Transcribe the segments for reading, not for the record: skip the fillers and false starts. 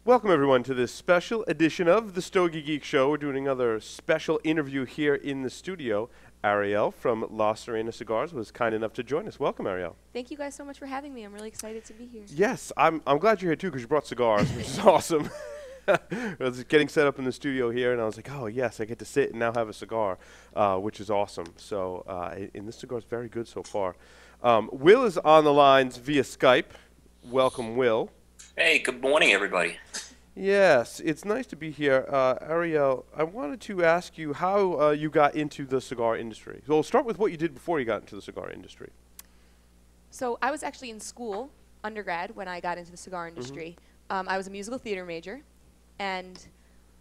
Welcome, everyone, to this special edition of the Stogie Geeks Show. We're doing another special interview here in the studio. Arielle from Sirena Cigars was kind enough to join us. Welcome, Arielle. Thank you guys so much for having me. I'm really excited to be here. Yes, I'm glad you're here, too, because you brought cigars, which is awesome. I was getting set up in the studio here, and I was like, oh, yes, I get to sit and now have a cigar, which is awesome. So, and this cigar is very good so far. Will is on the lines via Skype. Welcome, Will. Hey, good morning, everybody. Yes, it's nice to be here. Arielle, I wanted to ask you how you got into the cigar industry. So we'll start with what you did before you got into the cigar industry. So I was actually in school, undergrad, when I got into the cigar industry. I was a musical theater major and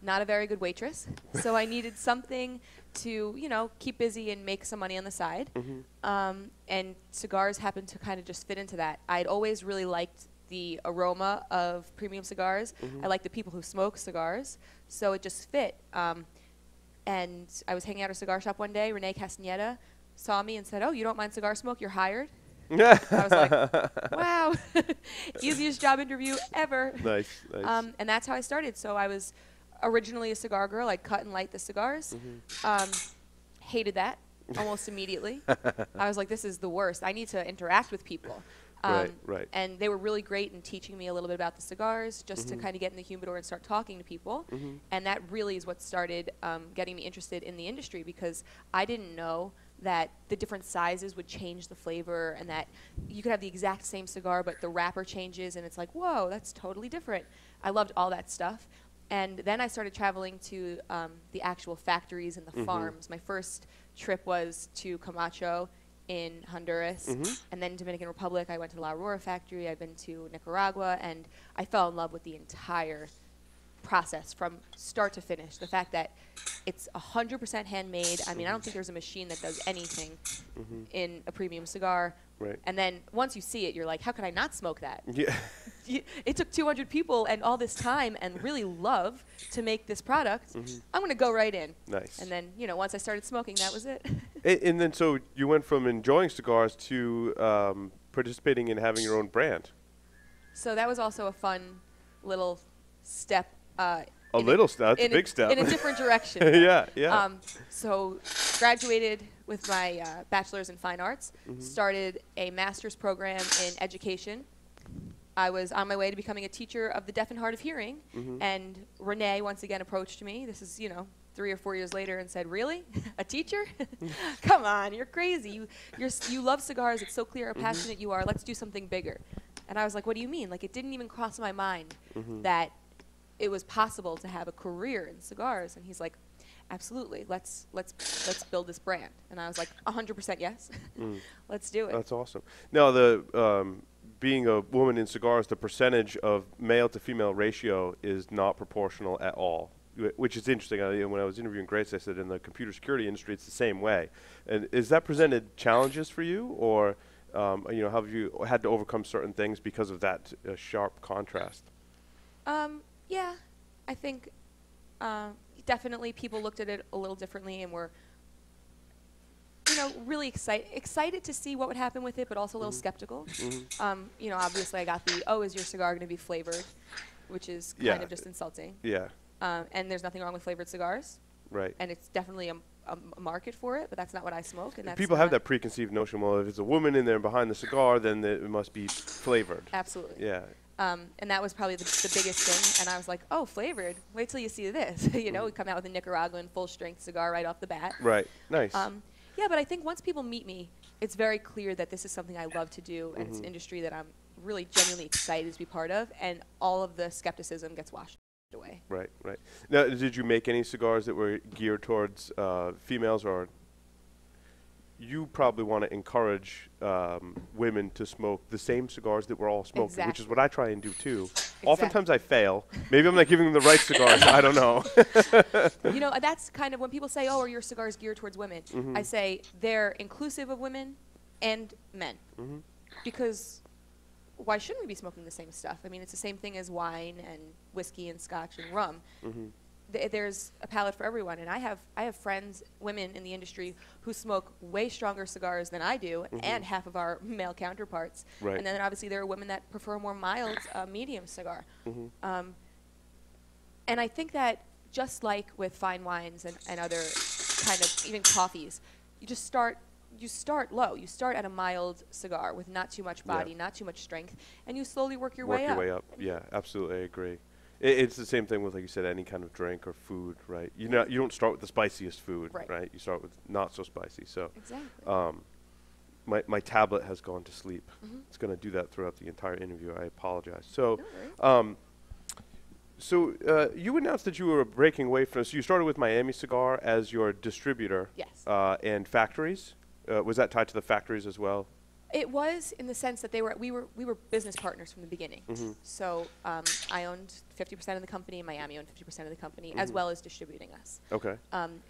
not a very good waitress. So I needed something to, you know, keep busy and make some money on the side. And cigars happened to kind of just fit into that. I'd always really liked the aroma of premium cigars. I like the people who smoke cigars, so it just fit. And I was hanging out at a cigar shop one day. Renee Castaneda saw me and said, "Oh, you don't mind cigar smoke? You're hired." I was like, "Wow, easiest job interview ever." Nice, nice. And that's how I started. So I was originally a cigar girl. I'd cut and light the cigars. Hated that almost immediately. I was like, "This is the worst. I need to interact with people." Right. And they were really great in teaching me a little bit about the cigars, just to kind of get in the humidor and start talking to people. And that really is what started getting me interested in the industry, because I didn't know that the different sizes would change the flavor, and that you could have the exact same cigar, but the wrapper changes, and it's like, whoa, that's totally different. I loved all that stuff. And then I started traveling to the actual factories and the farms. My first trip was to Camacho in Honduras, and then Dominican Republic. I went to the La Aurora factory. I've been to Nicaragua, and I fell in love with the entire process from start to finish. The fact that it's 100% handmade. I mean, I don't think there's a machine that does anything in a premium cigar. Right. And then once you see it, you're like, how could I not smoke that? Yeah. It took 200 people and all this time and really love to make this product. I'm going to go right in. Nice. And then, you know, once I started smoking, that was it. And then so you went from enjoying cigars to participating in having your own brand. So that was also a fun little step. A little step, that's a big step. In a different direction. Yeah. So graduated with my bachelor's in fine arts, started a master's program in education. I was on my way to becoming a teacher of the deaf and hard of hearing, and Renee once again approached me. This is, 3 or 4 years later, and said, "Really? A teacher? Come on, you're crazy. You love cigars. It's so clear how passionate you are. Let's do something bigger." And I was like, "What do you mean?" Like, it didn't even cross my mind that it was possible to have a career in cigars. And he's like, "Absolutely. Let's build this brand." And I was like, 100% yes. Let's do it. That's awesome. Now, the being a woman in cigars, the percentage of male to female ratio is not proportional at all, which is interesting. When I was interviewing Grace, I said in the computer security industry, it's the same way. And is that presented challenges for you, or have you had to overcome certain things because of that sharp contrast? Yeah, I think definitely people looked at it a little differently and were, really excited to see what would happen with it, but also a little skeptical. Obviously I got the, "Oh, is your cigar going to be flavored?" which is kind of just insulting. Yeah. And there's nothing wrong with flavored cigars. Right. And it's definitely a market for it, but that's not what I smoke. And that's people have that preconceived notion, well, if it's a woman in there behind the cigar, then it must be flavored. Absolutely. Yeah. And that was probably the biggest thing. And I was like, "Oh, flavored? Wait till you see this." We come out with a Nicaraguan full-strength cigar right off the bat. Right. Nice. Yeah, but I think once people meet me, it's very clear that this is something I love to do, and it's an industry that I'm really genuinely excited to be part of, and all of the skepticism gets washed away. Right. Now, did you make any cigars that were geared towards females, or you probably want to encourage women to smoke the same cigars that we're all smoking, which is what I try and do too. Oftentimes I fail. Maybe I'm not giving them the right cigars. I don't know. That's kind of when people say, "Oh, are your cigars geared towards women?" I say they're inclusive of women and men. Because why shouldn't we be smoking the same stuff? I mean, it's the same thing as wine and whiskey and scotch and rum. There's a palate for everyone, and I have friends, women in the industry, who smoke way stronger cigars than I do, and half of our male counterparts. Right. And then obviously there are women that prefer a more mild, medium cigar. And I think that just like with fine wines and other kind of even coffees, you start low. You start at a mild cigar with not too much body, not too much strength, and you slowly work your way up. Yeah, absolutely, I agree. It's the same thing with, like you said, any kind of drink or food, right? You don't start with the spiciest food, right? You start with not so spicy. So exactly. My tablet has gone to sleep. It's going to do that throughout the entire interview. I apologize. So, you announced that you were breaking away from. So you started with Miami Cigar as your distributor. Yes. And factories. Was that tied to the factories as well? It was, in the sense that we were business partners from the beginning. So I owned 50% of the company, and Miami owned 50% of the company, as well as distributing us. Okay.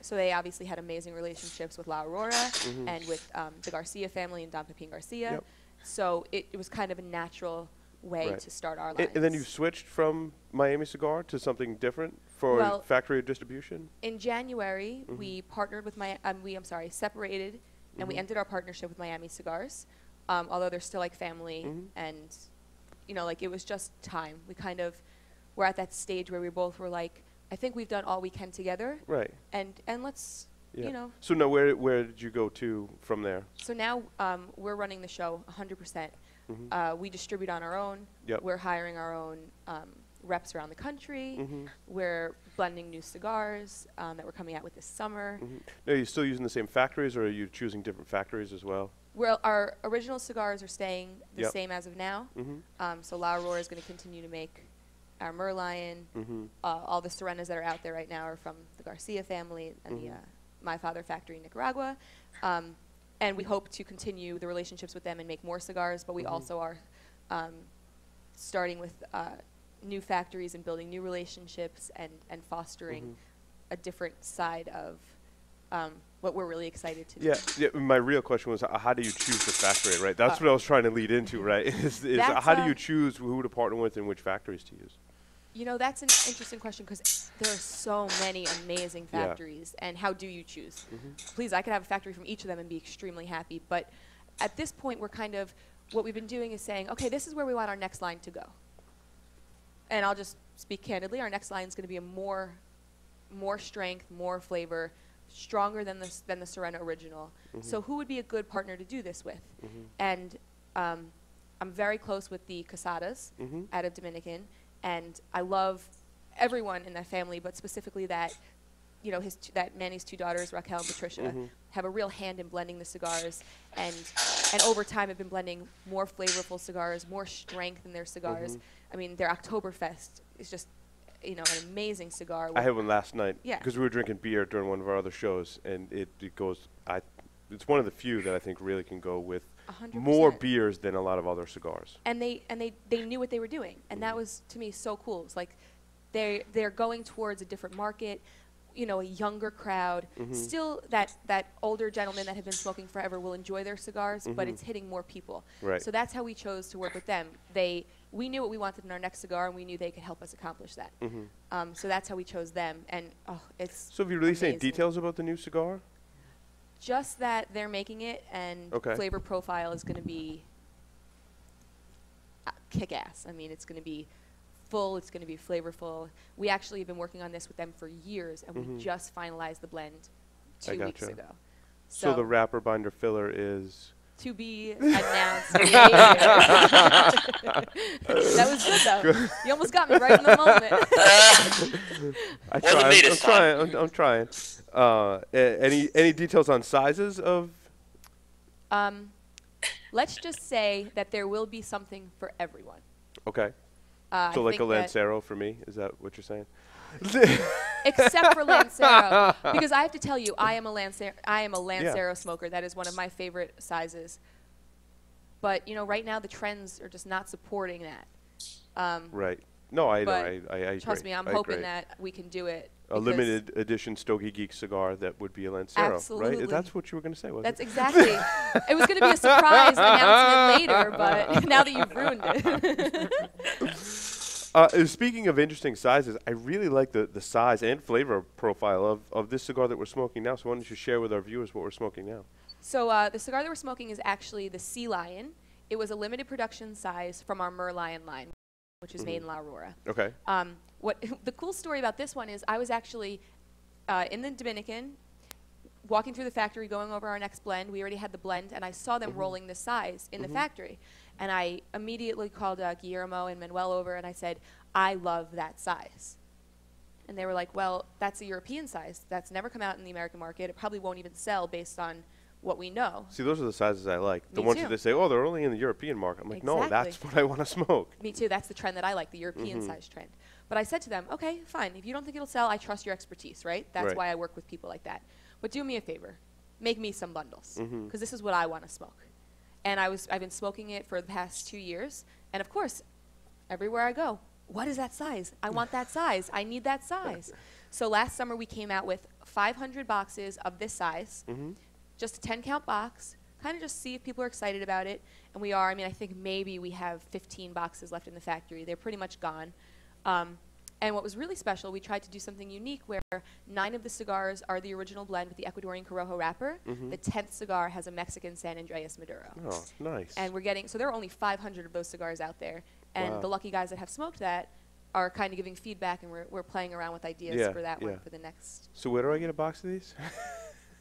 So they obviously had amazing relationships with La Aurora and with the Garcia family and Don Pepin Garcia. Yep. So it was kind of a natural way to start our lines. And then you switched from Miami Cigar to something different for factory distribution? In January, we partnered with separated, and we ended our partnership with Miami Cigars. Although they're still like family, and it was just time. We kind of were at that stage where we both were like, I think we've done all we can together, right? And let's So now where did you go to from there? So now we're running the show 100%. We distribute on our own. We're hiring our own reps around the country. We're blending new cigars that we're coming out with this summer. Are you still using the same factories, or are you choosing different factories as well? Well, our original cigars are staying the same as of now. So La Aurora is going to continue to make our Merlion. All the Sirenas that are out there right now are from the Garcia family and the My Father factory in Nicaragua. And we hope to continue the relationships with them and make more cigars, but we also are starting with new factories and building new relationships and fostering a different side of what we're really excited to do. Yeah, my real question was, how do you choose the factory, right? That's what I was trying to lead into, right? is how do you choose who to partner with and which factories to use? That's an interesting question, because there are so many amazing factories, and how do you choose? Please, I could have a factory from each of them and be extremely happy, but at this point, what we've been doing is saying, okay, this is where we want our next line to go. And I'll just speak candidly, our next line is going to be a more strength, more flavor, stronger than the Sirena original. So who would be a good partner to do this with? And I'm very close with the Casadas out of Dominican, and I love everyone in that family, but specifically that Manny's two daughters, Raquel and Patricia, have a real hand in blending the cigars, and over time have been blending more flavorful cigars, more strength in their cigars. I mean, their Oktoberfest is just an amazing cigar. I had one last night because we were drinking beer during one of our other shows, and it goes. It's one of the few that I think really can go with 100%. More beers than a lot of other cigars. And they knew what they were doing, and that was, to me, so cool. It's like they're going towards a different market, a younger crowd. Still, that older gentleman that had been smoking forever will enjoy their cigars, but it's hitting more people. Right. So that's how we chose to work with them. We knew what we wanted in our next cigar, and we knew they could help us accomplish that. So that's how we chose them, and it's So have you released any details about the new cigar? Just that they're making it, and flavor profile is going to be kick-ass. I mean, it's going to be full, it's going to be flavorful. We actually have been working on this with them for years, and we just finalized the blend 2 weeks ago. So the wrapper, binder, filler is? To be announced. That was good, though. You almost got me right in the moment. I'm trying. Any details on sizes of? Let's just say that there will be something for everyone. Okay. So like a Lancero for me, is that what you're saying? Except for Lancero, because I have to tell you, I am a Lancero smoker. That is one of my favorite sizes. But right now the trends are just not supporting that. Right. No, I agree. Trust me, I'm hoping that we can do it. A limited edition Stogie Geeks cigar that would be a Lancero, absolutely. Right? That's what you were going to say, wasn't it? That's exactly. It was going to be a surprise announcement later, but now that you've ruined it. Speaking of interesting sizes, I really like the size and flavor profile of this cigar that we're smoking now. So why don't you share with our viewers what we're smoking now? So the cigar that we're smoking is actually the Sea Lion. It was a limited production size from our Merlion line, which is made in La Aurora. Okay. what the cool story about this one is I was actually in the Dominican, walking through the factory, going over our next blend. We already had the blend, and I saw them rolling this size in the factory. And I immediately called Guillermo and Manuel over, and I said, I love that size. And they were like, well, that's a European size. That's never come out in the American market. It probably won't even sell based on what we know. See, those are the sizes I like. The Me ones too. that they say, oh, they're only in the European market. I'm like, no, Exactly. that's what I want to smoke. Me too. That's the trend that I like, the European size trend. But I said to them, okay, fine. If you don't think it'll sell, I trust your expertise, right? That's Right. why I work with people like that. But do me a favor. Make me some bundles, because this is what I want to smoke. And I've been smoking it for the past 2 years. And of course, everywhere I go, what is that size? I want that size. I need that size. So last summer we came out with 500 boxes of this size, just a 10-count box, kind of just see if people are excited about it. And we are. I mean, I think maybe we have 15 boxes left in the factory. They're pretty much gone. And what was really special, we tried to do something unique where 9 of the cigars are the original blend with the Ecuadorian Corojo wrapper. The 10th cigar has a Mexican San Andreas Maduro. Oh, nice. And we're getting, so there are only 500 of those cigars out there. And Wow. the lucky guys that have smoked that are kind of giving feedback, and we're playing around with ideas Yeah, for that yeah. one for the next. So where do I get a box of these?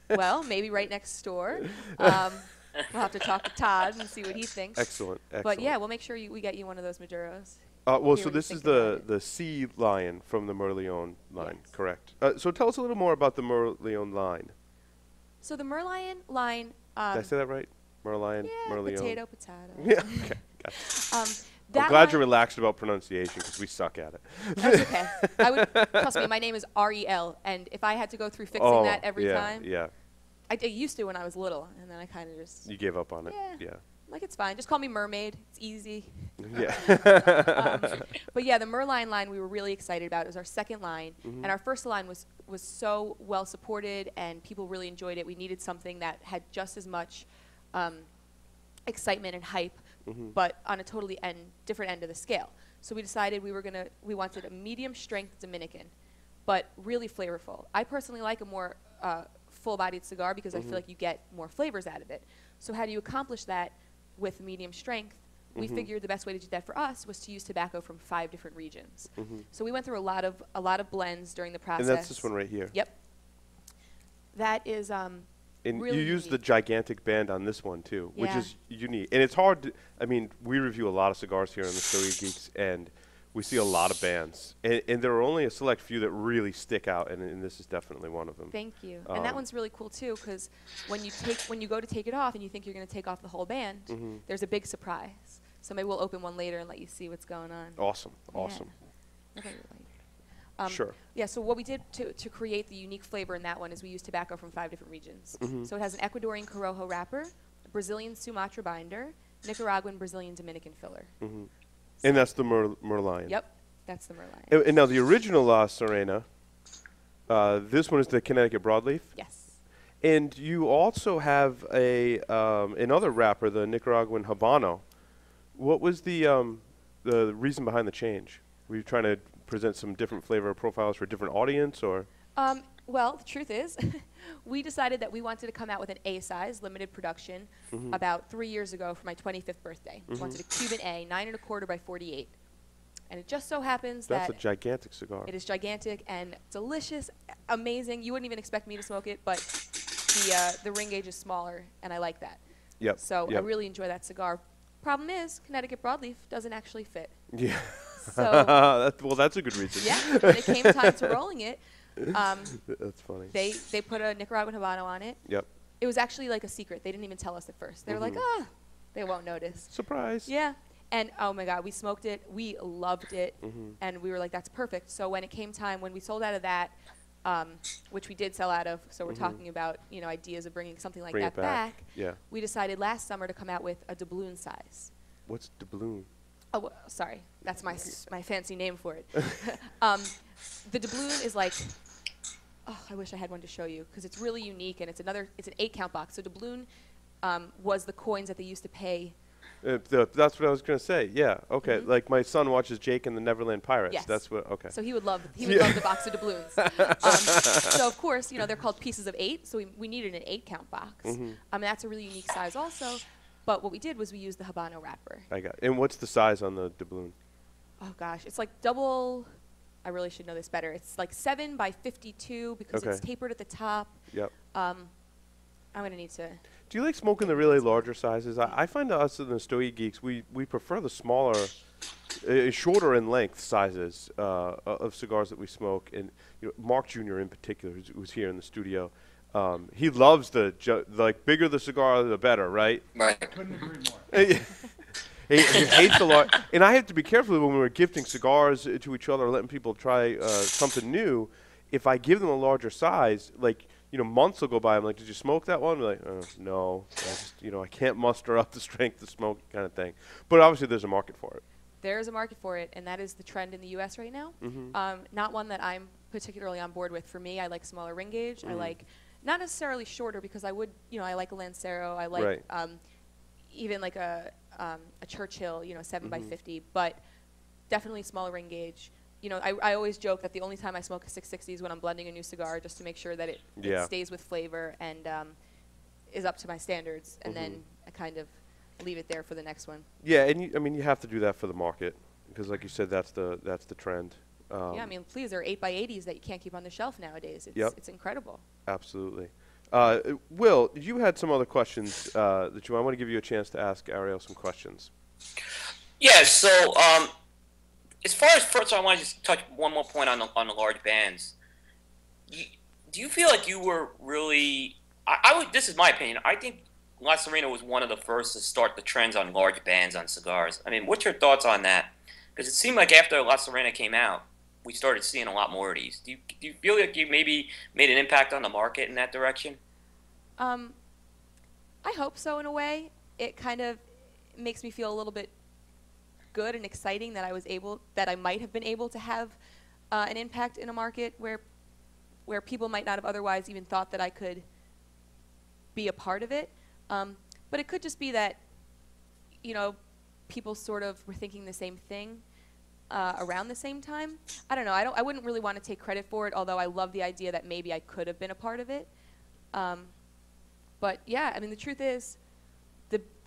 Well, maybe right next door. We'll have to talk to Todd and see what he thinks. Excellent. But yeah, we'll make sure we get you one of those Maduros. Well, hear so what you this is think about the C line from the Merlion line, Yes. correct? So tell us a little more about the Merlion line. So the Merlion line. Did I say that right? Merlion, Yeah, Merlion. potato. Yeah. Okay. Gotcha. That I'm glad line- you're relaxed about pronunciation because we suck at it. That's okay. I would trust me. My name is Arielle, and if I had to go through fixing that every yeah, time, Yeah. I used to when I was little, and then I kind of just You gave up on it. Yeah. Yeah. like it's fine. Just call me Mermaid. It's easy. Yeah. But yeah, the Merlion line we were really excited about. It was our second line, and our first line was so well supported, and people really enjoyed it. We needed something that had just as much excitement and hype, but on a totally different end of the scale. So we decided we wanted a medium strength Dominican, but really flavorful. I personally like a more full-bodied cigar because I feel like you get more flavors out of it. So how do you accomplish that with medium strength? We figured the best way to do that for us was to use tobacco from 5 different regions. So we went through a lot of blends during the process. And that's this one right here. Yep. That is And really you use the unique. gigantic band on this one too, which Yeah. is unique. And it's hard to, I mean, we review a lot of cigars here on the Stogie Geeks, and we see a lot of bands. And there are only a select few that really stick out, and this is definitely one of them. Thank you. And that one's really cool too, because when you go to take it off and you think you're going to take off the whole band, there's a big surprise. So maybe we'll open one later and let you see what's going on. Awesome. Yeah. Awesome. Okay, Sure. Yeah, so what we did to create the unique flavor in that one is we used tobacco from 5 different regions. So it has an Ecuadorian Corojo wrapper, a Brazilian Sumatra binder, Nicaraguan Brazilian Dominican filler. And that's the Merlion. Yep, that's the Merlion. And now the original Sirena, this one is the Connecticut Broadleaf. Yes. And you also have another wrapper, the Nicaraguan Habano. What was the reason behind the change? Were you trying to present some different flavor profiles for a different audience, or? Well, the truth is, we decided that we wanted to come out with an A size, limited production, about 3 years ago for my 25th birthday. We wanted a Cuban A, 9 1/4 by 48. And it just so happens That's that a gigantic cigar. it is gigantic and delicious, amazing. You wouldn't even expect me to smoke it, but the ring gauge is smaller, and I like that. Yep. So I yep. really enjoy that cigar. Problem is, Connecticut Broadleaf doesn't actually fit. Yeah. So well, that's a good reason. yeah, when it came time to rolling it, That's funny. they put a Nicaraguan Habano on it. Yep. It was actually like a secret. They didn't even tell us at first. They were like, they won't notice. Surprise. Yeah. And oh my God, we smoked it. We loved it. And we were like, that's perfect. So when it came time, when we sold out of that, which we did sell out of, so we're talking about, ideas of bringing something like Bring that it back. back. Yeah. We decided last summer to come out with a doubloon size. What's doubloon? Oh, sorry. That's my fancy name for it. The doubloon is like, I wish I had one to show you because it's really unique, and it's an 8-count box. So doubloon was the coins that they used to pay. That's what I was going to say. Yeah. Okay. Like my son watches Jake and the Neverland Pirates. Yes. That's what. Okay. So he would love the box of doubloons. So of course, they're called pieces of 8. So we needed an 8-count box. That's a really unique size also. But what we did was we used the Habano wrapper. I got it. And what's the size on the doubloon? Oh gosh, it's like double I really should know this better. It's like 7 by 52 because it's tapered at the top. Yep. I'm going to need to. Do you like smoking the really larger sizes? I find us in the Stogie Geeks, we prefer the smaller, shorter in length sizes of cigars that we smoke. And Mark Jr. in particular, who's here in the studio, he loves like bigger the cigar, the better, right? Right. Couldn't agree more. He hates a lot, and I have to be careful when we're gifting cigars to each other, letting people try something new. If I give them a larger size, like months will go by, I'm like, "Did you smoke that one?" I'm like, "No, I just I can't muster up the strength to smoke," kind of thing. But obviously, there's a market for it. There is a market for it, and that is the trend in the U.S. right now. Not one that I'm particularly on board with. For me, I like smaller ring gauge. I like not necessarily shorter because I would, I like a Lancero. I like even like a Churchill, 7 by 50, but definitely smaller ring gauge. I always joke that the only time I smoke a 660 is when I'm blending a new cigar, just to make sure that it stays with flavor and is up to my standards, and then I kind of leave it there for the next one. Yeah, and you have to do that for the market because, like you said, that's the trend. Yeah, please, there are 8 by 80s that you can't keep on the shelf nowadays. It's incredible. Absolutely. Will, you had some other questions that I want to give you a chance to ask Arielle some questions. Yeah, so as far as first, I want to just touch one more point on the large bands. Do you feel like you were really? I would. This is my opinion. I think La Sirena was one of the first to start the trends on large bands on cigars. What's your thoughts on that? Because it seemed like after La Sirena came out, we started seeing a lot more of these. Do you feel like you maybe made an impact on the market in that direction? I hope so in a way. It kind of makes me feel a little bit good and exciting that I might have been able to have an impact in a market where people might not have otherwise even thought that I could be a part of it. But it could just be that, people sort of were thinking the same thing around the same time. I don't know. I wouldn't really want to take credit for it, although I love the idea that maybe I could have been a part of it. But yeah, the truth is,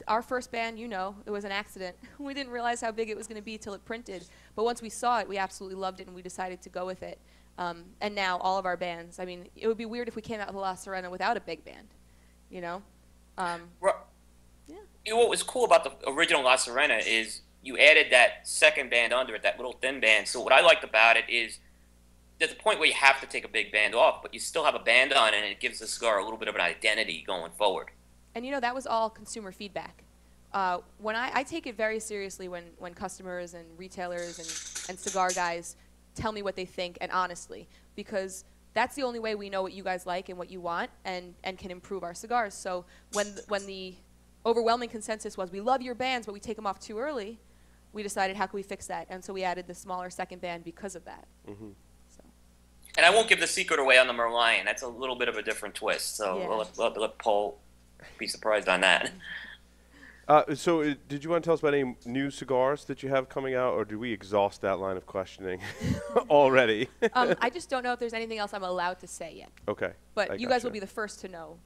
our first band, it was an accident. We didn't realize how big it was going to be till it printed. But once we saw it, we absolutely loved it, and we decided to go with it. And now all of our bands. It would be weird if we came out with La Sirena without a big band, Yeah. What was cool about the original La Sirena is you added that second band under it, that little thin band. So what I liked about it is there's a point where you have to take a big band off, but you still have a band on, and it gives the cigar a little bit of an identity going forward. And that was all consumer feedback. When I take it very seriously when customers and retailers and cigar guys tell me what they think, and honestly, because that's the only way we know what you guys like and what you want, and can improve our cigars. So when the overwhelming consensus was we love your bands, but we take them off too early, we decided how can we fix that, and so we added the smaller second band because of that. And I won't give the secret away on the Merlion. That's a little bit of a different twist. So we'll let Paul be surprised on that. So did you want to tell us about any new cigars that you have coming out, or do we exhaust that line of questioning already? I just don't know if there's anything else I'm allowed to say yet. Okay. But you guys will be the first to know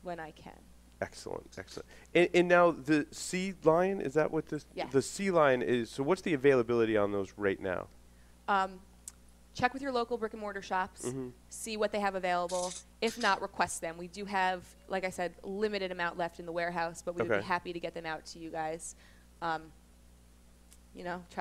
when I can. Excellent, excellent. And now the C line, is that what the C line is? So what's the availability on those right now? Check with your local brick and mortar shops, see what they have available. If not, request them. We do have, like I said, limited amount left in the warehouse, but we would be happy to get them out to you guys. Try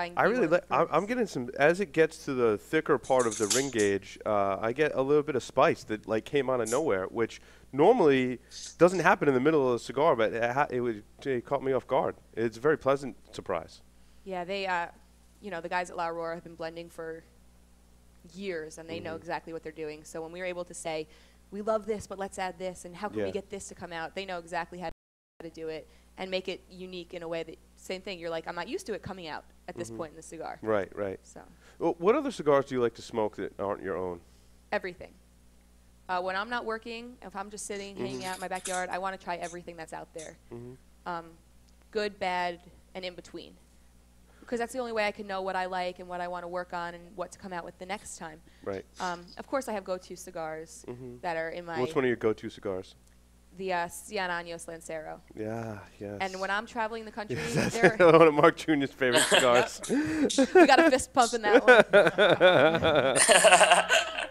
and. I really like. I'm getting some as it gets to the thicker part of the ring gauge. I get a little bit of spice that came out of nowhere, which normally doesn't happen in the middle of the cigar, but it caught me off guard. It's a very pleasant surprise. Yeah, they, the guys at La Aurora have been blending for years, and they know exactly what they're doing. So when we were able to say, we love this, but let's add this, and how can we get this to come out, they know exactly how to do it and make it unique in a way that, same thing, you're like, I'm not used to it coming out at this point in the cigar. Right, right. So. Well, what other cigars do you like to smoke that aren't your own? Everything. When I'm not working, if I'm just sitting, hanging out in my backyard, I want to try everything that's out there. Good, bad, and in between. Because that's the only way I can know what I like and what I want to work on and what to come out with the next time. Right. Of course, I have go-to cigars that are in my... What's one of your go-to cigars? the Cien Años Lancero. Yeah, yes. And when I'm traveling the country, yes, that's one of Mark Jr.'s favorite cigars. We got a fist pump in that one.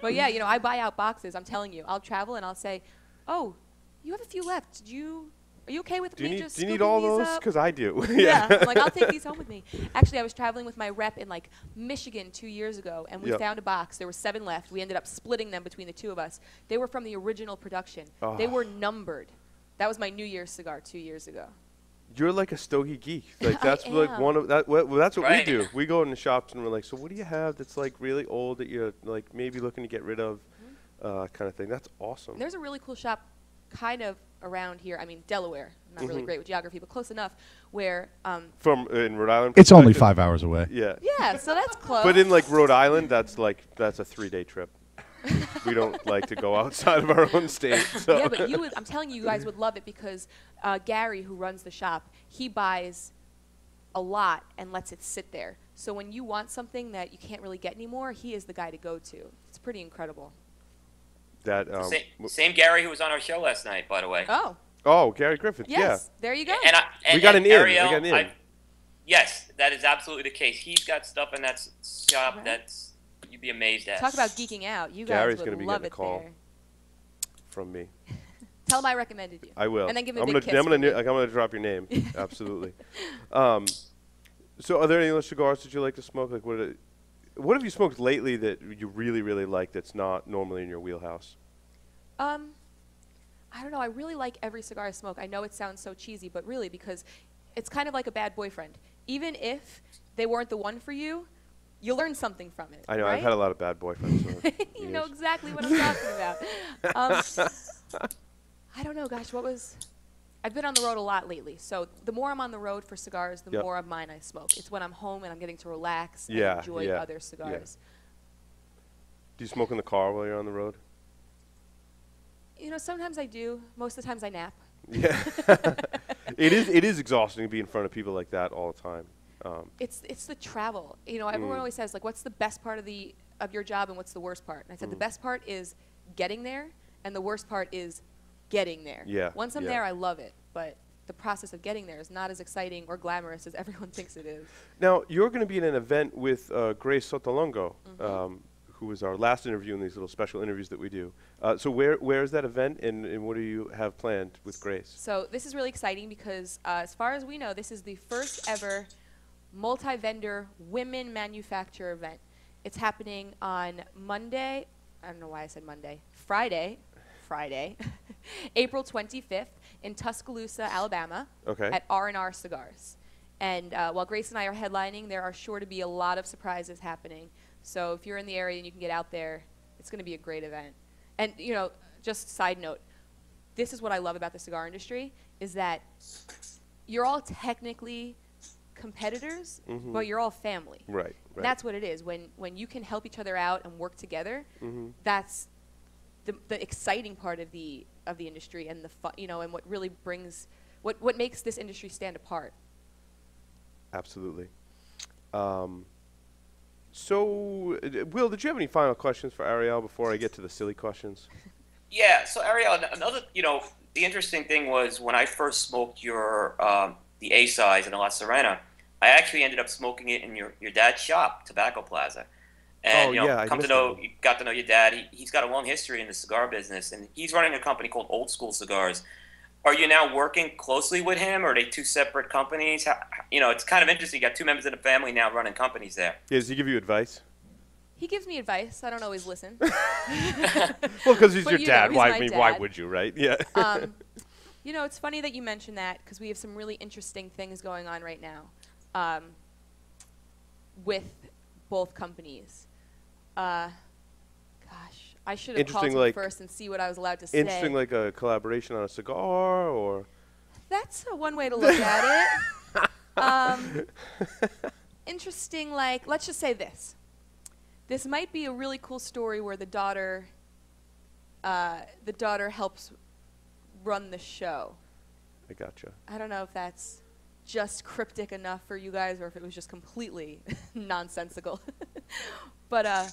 But yeah, you know, I buy out boxes. I'm telling you, I'll travel and I'll say, "Oh, you have a few left. Are you okay with me just do you need scooping all these those? up?" Because I do. Yeah, I'm like, I'll take these home with me. Actually, I was traveling with my rep in like Michigan 2 years ago, and we found a box. There were 7 left. We ended up splitting them between the 2 of us. They were from the original production. Oh. They were numbered. That was my New Year's cigar 2 years ago. You're like a Stogie geek. Like I that's like am. one of that. Well, that's what Right. we do. We go in the shops and we're like, so what do you have that's like really old that you're like maybe looking to get rid of, kind of thing. That's awesome. There's a really cool shop kind of around here. I mean, Delaware. I'm not really great with geography, but close enough where From in Rhode Island. It's only perspective, 5 hours away. Yeah. yeah, so that's close. But in like Rhode Island, that's a 3-day trip. We don't like to go outside of our own state. So. Yeah, but I'm telling you, you guys would love it because Gary, who runs the shop, he buys a lot and lets it sit there. So when you want something that you can't really get anymore, he is the guy to go to. It's pretty incredible. That Same Gary who was on our show last night, by the way. Oh, Gary Griffith. yes. There you go. And We got an in. Arielle, We got an in. yes, that is absolutely the case. He's got stuff in that shop Right. that's you'd be amazed at. Talk about geeking out. You Gary's guys gonna would be love getting a it call. there. From me. Tell him I recommended you. I will. And then give him I'm a gonna, big kiss. I'm gonna drop your name. Absolutely. So, are there any other cigars that you like to smoke? Like, what have you smoked lately that you really, really like that's not normally in your wheelhouse? I don't know. I really like every cigar I smoke. I know it sounds so cheesy, but really because it's kind of like a bad boyfriend. Even if they weren't the one for you, you learn something from it. I know. right? I've had a lot of bad boyfriends. So You know exactly what I'm talking about. I don't know, gosh, I've been on the road a lot lately, so the more I'm on the road for cigars, the more of mine I smoke. It's when I'm home and I'm getting to relax and enjoy other cigars. Do you smoke in the car while you're on the road? You know, sometimes I do. Most of the times I nap. Yeah. It is exhausting to be in front of people like that all the time. It's the travel. You know, everyone always says, like, what's the best part of your job and what's the worst part? And I said the best part is getting there, and the worst part is getting there. Yeah. Once I'm there, I love it, but the process of getting there is not as exciting or glamorous as everyone thinks it is. Now, you're going to be in an event with Grace Sotolongo, who was our last interview in these little special interviews that we do. So where is that event, and what do you have planned with Grace? So this is really exciting because as far as we know, this is the first ever multi-vendor women manufacturer event. It's happening on Monday. I don't know why I said Monday. Friday, April 25th in Tuscaloosa, Alabama, at R&R Cigars. And while Grace and I are headlining, there are sure to be a lot of surprises happening. So if you're in the area and you can get out there, it's going to be a great event. And, you know, just side note, this is what I love about the cigar industry, is that you're all technically competitors, but you're all family. Right. And that's what it is. When you can help each other out and work together, that's the exciting part of the industry and and what really brings what makes this industry stand apart. Absolutely. So, Will, did you have any final questions for Arielle before I get to the silly questions? Yeah. So Arielle, another, the interesting thing was when I first smoked your the A size in the La Sirena, I actually ended up smoking it in your dad's shop, Tobacco Plaza. And got to know your dad. He's got a long history in the cigar business, and he's running a company called Old School Cigars. Are you now working closely with him, or are they two separate companies? It's kind of interesting. You got two members of the family now running companies there. Yeah, does he give you advice? He gives me advice. I don't always listen. Well, because he's your dad. Why would you, right? Yeah. It's funny that you mentioned that because we have some really interesting things going on right now with both companies. Gosh, I should have called him first and see what I was allowed to say. Interesting, like a collaboration on a cigar, or? That's one way to look at it. Interesting, like, let's just say this. This might be a really cool story where the daughter helps run the show. I gotcha. I don't know if that's just cryptic enough for you guys or if it was just completely nonsensical. But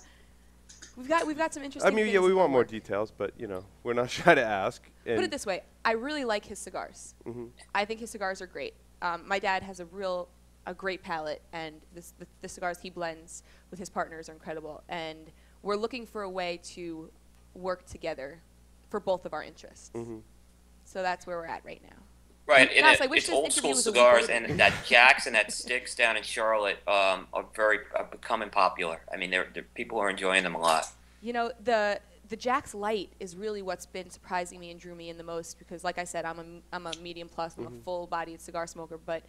we've got some interesting things we want more work. details, but we're not shy to ask. Put it this way, I really like his cigars. Mm-hmm. I think his cigars are great. My dad has a great palate, and the cigars he blends with his partners are incredible. And we're looking for a way to work together for both of our interests. Mm-hmm. So that's where we're at right now. Right, and Gosh, I wish it's this old interview school was a week cigars, later. and that Jacks and that Sticks down in Charlotte are becoming popular. I mean, people are enjoying them a lot. You know, the Jack's Light is really what's been surprising me and drew me in the most because, like I said, I'm a medium plus, I'm a full-bodied cigar smoker, but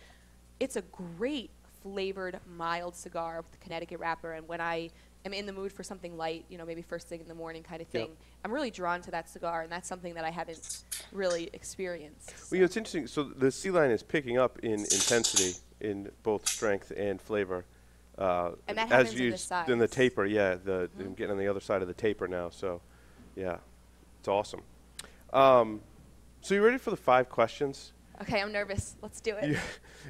it's a great flavored, mild cigar with a Connecticut wrapper, and when I am in the mood for something light, you know, maybe first thing in the morning kind of thing, I'm really drawn to that cigar, and that's something that I haven't really experienced. So. Well, you know, it's interesting. So the C line is picking up in intensity in both strength and flavor. And that happens as in the used size. in the taper, I'm getting on the other side of the taper now, so yeah, it's awesome. So you ready for the 5 questions? Okay, I'm nervous. Let's do it.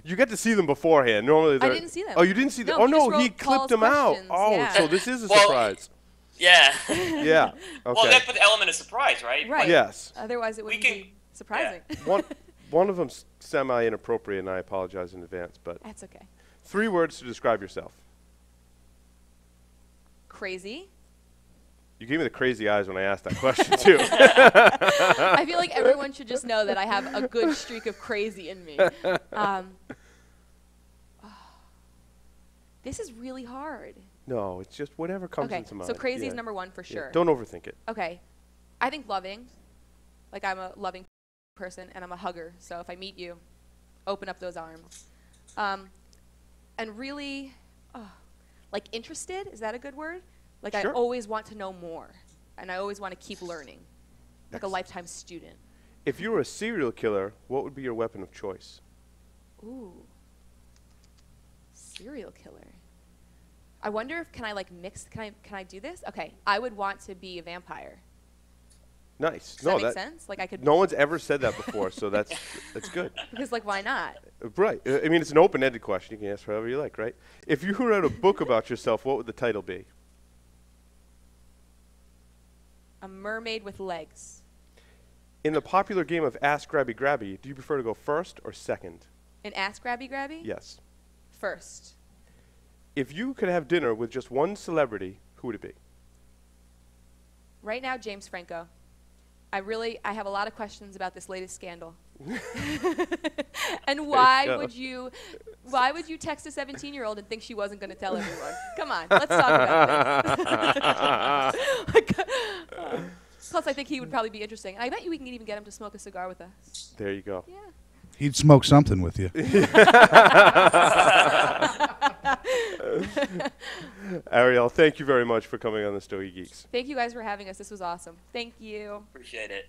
You get to see them beforehand. Normally, I didn't see them. Oh, you didn't see them? No, Oh he no, just he wrote clipped Paul's them out. questions, Oh, yeah. so this is a Well, surprise. Yeah. Yeah. Okay. Well, that put the element of surprise, right? Right. Yes. Otherwise, it wouldn't be surprising. One of them's semi-inappropriate, and I apologize in advance. But That's okay. 3 words to describe yourself. Crazy. You gave me the crazy eyes when I asked that question too. I feel like everyone should just know that I have a good streak of crazy in me. This is really hard. No, it's just whatever comes Okay, into mind. so crazy is Yeah. number 1 for Yeah. sure. Don't overthink it. Okay. I think loving. Like, I'm a loving person, and I'm a hugger. So if I meet you, open up those arms. And really, like, interested, is that a good word? Like, Sure. I always want to know more, and I always want to keep learning, like a Excellent. lifetime student. If you were a serial killer, what would be your weapon of choice? Ooh. Serial killer. I wonder if, can I, like, mix, can I do this? Okay, I would want to be a vampire. Nice. Does that make sense? Like, I could, No one's ever said that before, so that's good. because, like, why not? Right. I mean, it's an open-ended question. You can ask whatever you like, right? If you wrote a book about yourself, what would the title be? A mermaid with legs. In the popular game of Ask Grabby Grabby, do you prefer to go first or second? An ass grabby grabby? Yes. First. If you could have dinner with just one celebrity, who would it be? Right now, James Franco. I have a lot of questions about this latest scandal. And why would you text a 17-year-old and think she wasn't going to tell everyone? Come on, let's talk about this. Plus, I think he would probably be interesting. And I bet you we can even get him to smoke a cigar with us. There you go. Yeah. He'd smoke something with you. Arielle, thank you very much for coming on the Stogie Geeks. Thank you guys for having us. This was awesome. Thank you. Appreciate it.